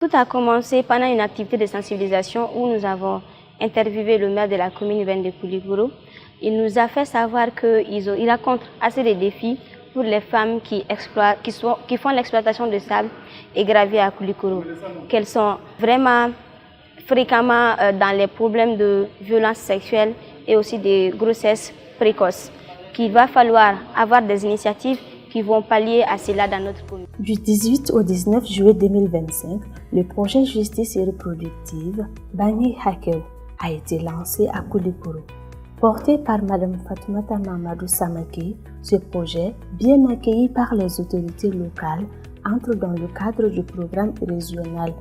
Tout a commencé pendant une activité de sensibilisation où nous avons interviewé le maire de la commune urbaine de Koulikoro. Il nous a fait savoir qu'il rencontre assez de défis pour les femmes qui font l'exploitation de sable et gravier à Koulikoro, qu'elles sont vraiment fréquemment dans les problèmes de violence sexuelle et aussi de grossesse précoce, qu'il va falloir avoir des initiatives qui vont pallier à cela dans notre commune. Du 18 au 19 juillet 2025, le projet Justice et reproductive Bani Hakel a été lancé à Koulikoro. Porté par Mme Fatoumata Mamadou Samake, ce projet, bien accueilli par les autorités locales, entre dans le cadre du programme régional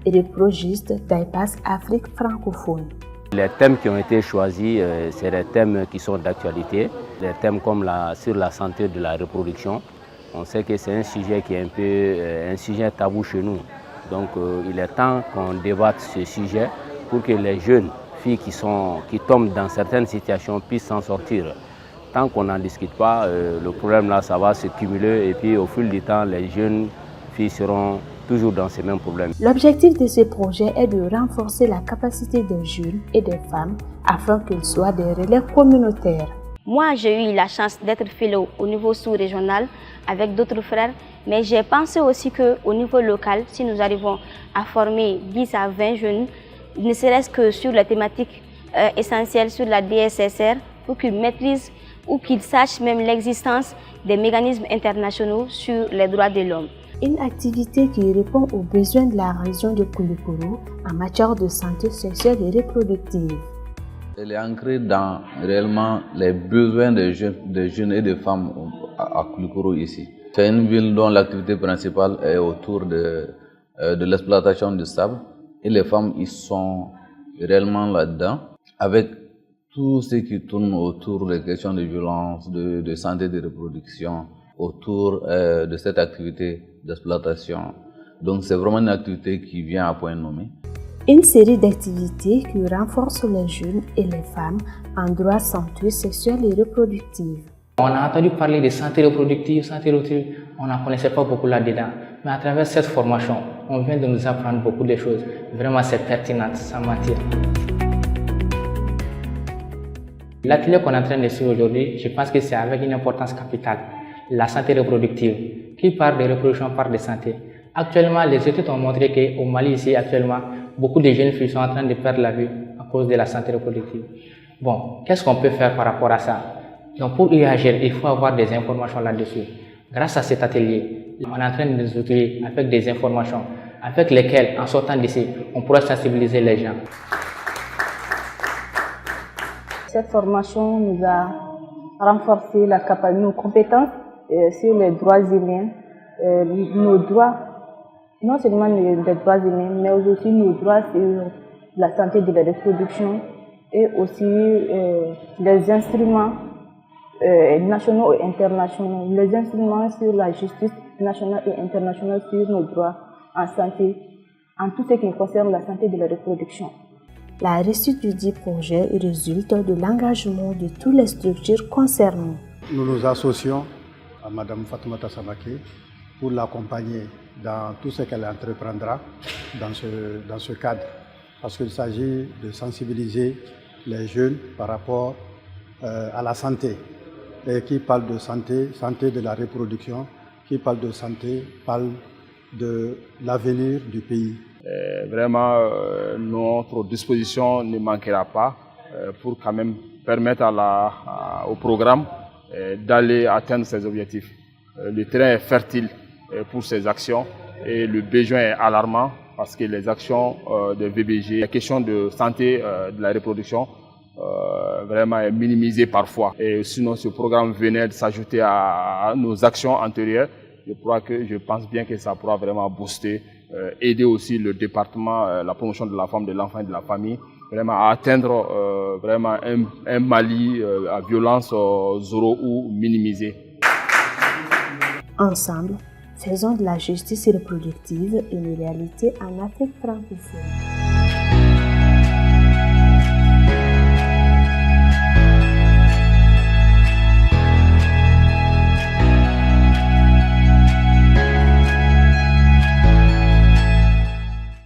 Reprojuste d'IPAS Afrique francophone. Les thèmes qui ont été choisis, c'est des thèmes qui sont d'actualité, des thèmes comme sur la santé de la reproduction. On sait que c'est un sujet qui est un peu un sujet tabou chez nous. Donc il est temps qu'on débatte ce sujet pour que les jeunes filles qui tombent dans certaines situations puissent s'en sortir. Tant qu'on n'en discute pas, le problème là, ça va se cumuler et puis au fil du temps, les jeunes filles seront toujours dans ces mêmes problèmes. L'objectif de ce projet est de renforcer la capacité des jeunes et des femmes afin qu'ils soient des relais communautaires. Moi, j'ai eu la chance d'être fellow au niveau sous-régional avec d'autres frères, mais j'ai pensé aussi qu'au niveau local, si nous arrivons à former 10 à 20 jeunes, ne serait-ce que sur les thématiques essentielles sur la DSSR, pour qu'ils maîtrisent ou qu'ils sachent même l'existence des mécanismes internationaux sur les droits de l'homme. Une activité qui répond aux besoins de la région de Koulikoro en matière de santé sexuelle et reproductive. Elle est ancrée dans réellement les besoins des jeunes et des femmes à Koulikoro ici. C'est une ville dont l'activité principale est autour de l'exploitation du sable et les femmes y sont réellement là-dedans avec tout ce qui tourne autour des questions de violence, de santé de reproduction, autour de cette activité d'exploitation. Donc c'est vraiment une activité qui vient à point nommé. Une série d'activités qui renforcent les jeunes et les femmes en droit santé sexuelle et reproductive. On a entendu parler de santé reproductive, on n'en connaissait pas beaucoup là-dedans. Mais à travers cette formation, on vient de nous apprendre beaucoup de choses. Vraiment c'est pertinent, ça m'attire. L'atelier qu'on est en train de suivre aujourd'hui, je pense que c'est avec une importance capitale. La santé reproductive. Qui parle de reproduction parle de santé. Actuellement, les études ont montré qu'au Mali, ici, actuellement, beaucoup de jeunes filles sont en train de perdre la vue à cause de la santé reproductive. Bon, qu'est-ce qu'on peut faire par rapport à ça? Donc, pour y agir, il faut avoir des informations là-dessus. Grâce à cet atelier, on est en train de nous outiller avec des informations avec lesquelles, en sortant d'ici, on pourra sensibiliser les gens. Cette formation nous a renforcé nos compétences sur les droits humains, nos droits, non seulement les droits humains, mais aussi nos droits sur la santé de la reproduction et aussi les instruments nationaux et internationaux, les instruments sur la justice nationale et internationale sur nos droits en santé, en tout ce qui concerne la santé de la reproduction. La réussite du dit projet résulte de l'engagement de toutes les structures concernées. Nous nous associons à Mme Fatoumata Samake pour l'accompagner dans tout ce qu'elle entreprendra dans ce cadre. Parce qu'il s'agit de sensibiliser les jeunes par rapport à la santé. Et qui parle de santé, santé de la reproduction, qui parle de santé, parle de l'avenir du pays. Vraiment, notre disposition ne manquera pas pour quand même permettre au programme d'aller atteindre ses objectifs. Le terrain est fertile pour ces actions et le besoin est alarmant parce que les actions de VBG, la question de santé de la reproduction, vraiment est minimisée parfois. Et sinon, ce programme venait de s'ajouter à nos actions antérieures. Je pense bien que ça pourra vraiment booster, aider aussi le département, la promotion de la femme, de l'enfant et de la famille, vraiment à atteindre vraiment un Mali à violence zéro ou minimisé. Ensemble, faisons de la justice reproductive une réalité en Afrique francophone.